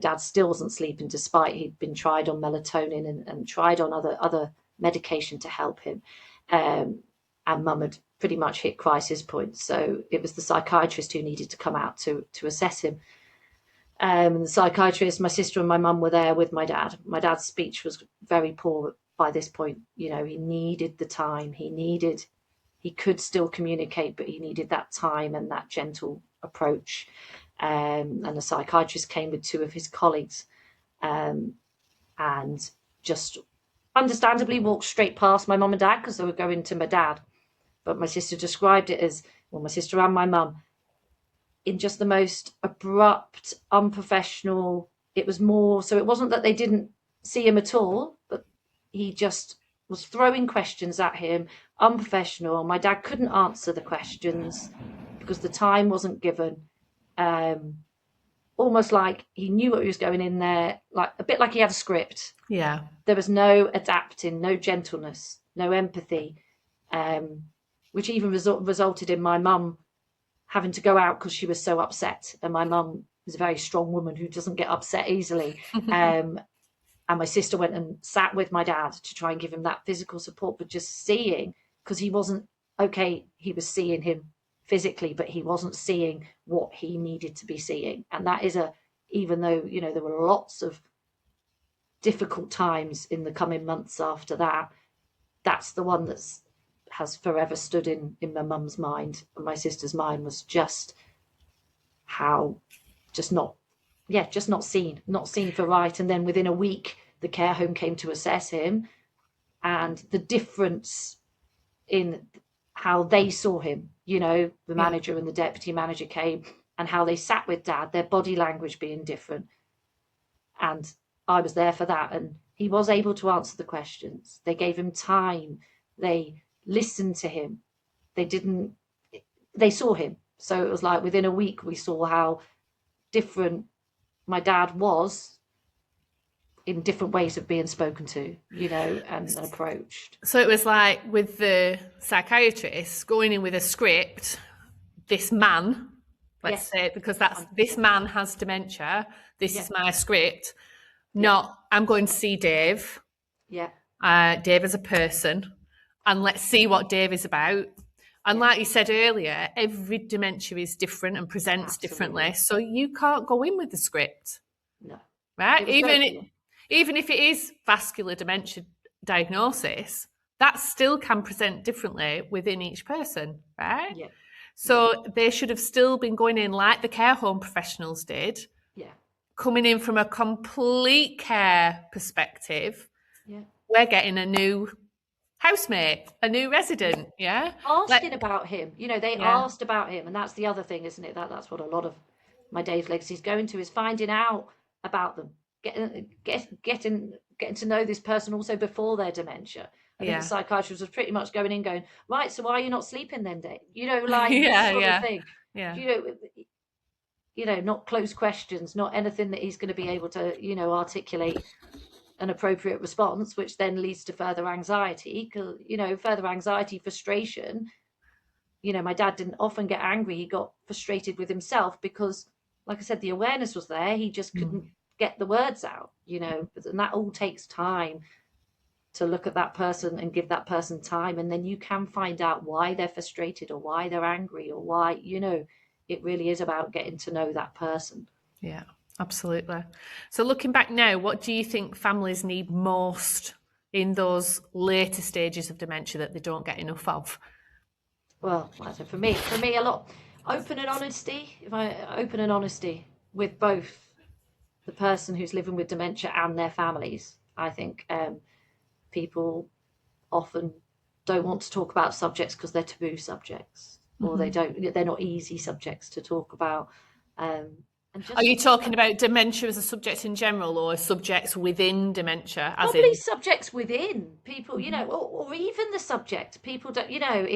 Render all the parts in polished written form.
Dad still wasn't sleeping, despite he'd been tried on melatonin and tried on other medication to help him. And Mum had pretty much hit crisis point. So it was the psychiatrist who needed to come out to assess him. The psychiatrist, my sister and my mum were there with my dad. My dad's speech was very poor by this point. You know, he needed the time. He could still communicate, but he needed that time and that gentle approach. And the psychiatrist came with two of his colleagues, and just understandably walked straight past my mum and dad because they were going to my dad. But my sister described it as, well, my sister and my mum, in just the most abrupt, unprofessional. It was more, so it wasn't that they didn't see him at all, but he just was throwing questions at him, unprofessional. My dad couldn't answer the questions because the time wasn't given. Almost like he knew what he was going in there, like a bit like he had a script. Yeah. There was no adapting, no gentleness, no empathy, which even resulted in my mum having to go out because she was so upset. And my mum is a very strong woman who doesn't get upset easily. And my sister went and sat with my dad to try and give him that physical support, but just seeing, because he wasn't, okay, he was seeing him physically, but he wasn't seeing what he needed to be seeing. And that is even though, you know, there were lots of difficult times in the coming months after that, that's the one has forever stood in my mum's mind and my sister's mind, was just how not seen for right. And then within a week, the care home came to assess him, and the difference in how they saw him, you know, the manager and the deputy manager came, and how they sat with Dad, their body language being different. And I was there for that. And he was able to answer the questions. They gave him time. They listened to him. They saw him. So it was like within a week, we saw how different my dad was in different ways of being spoken to, you know, and approached. So it was like with the psychiatrist going in with a script, this man, let's say, because this man has dementia, this is my script, not I'm going to see Dave. Yeah. Dave as a person, and let's see what Dave is about. And like you said earlier, every dementia is different and presents differently. So you can't go in with the script. No. Right? Even if it is vascular dementia diagnosis, that still can present differently within each person, right? Yeah. So they should have still been going in like the care home professionals did. Yeah. Coming in from a complete care perspective. Yeah. We're getting a new housemate, a new resident, asking about him, you know, they asked about him. And that's the other thing, isn't it, that's what a lot of my Dave's legacy is going to, is finding out about them, getting to know this person also before their dementia. I think the psychiatrist was pretty much going in going, right, so why are you not sleeping then, Dave? You know, like this sort of thing. You know, not close questions, not anything that he's going to be able to, you know, articulate an appropriate response, which then leads to further anxiety, frustration. You know, my dad didn't often get angry. He got frustrated with himself because, like I said, the awareness was there. He just couldn't get the words out, you know, and that all takes time to look at that person and give that person time. And then you can find out why they're frustrated or why they're angry or why, you know, it really is about getting to know that person. Yeah. Absolutely. So looking back now, what do you think families need most in those later stages of dementia that they don't get enough of? Well, for me, a lot open and honesty with both the person who's living with dementia and their families. I think people often don't want to talk about subjects because they're taboo subjects, or they're not easy subjects to talk about. Are you talking about dementia as a subject in general, or subjects within dementia? Probably subjects within people, you know, or even the subject. People don't, you know,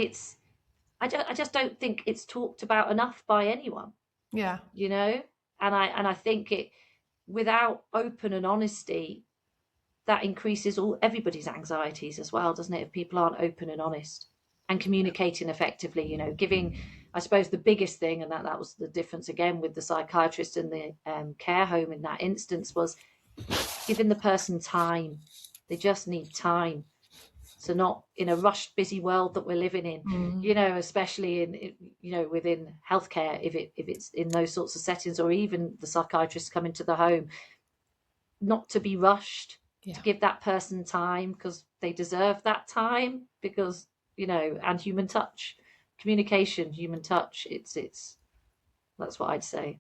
I just don't think it's talked about enough by anyone. Yeah. You know, and I think without open and honesty, that increases everybody's anxieties as well, doesn't it? If people aren't open and honest and communicating effectively, you know, giving I suppose the biggest thing, and that was the difference again with the psychiatrist and the care home in that instance, was giving the person time. They just need time. So not in a rushed, busy world that we're living in, you know, especially you know, within healthcare, if it's in those sorts of settings, or even the psychiatrists come into the home, not to be rushed, to give that person time, because they deserve that time, because, you know, and human touch, communication, human touch, it's that's what I'd say.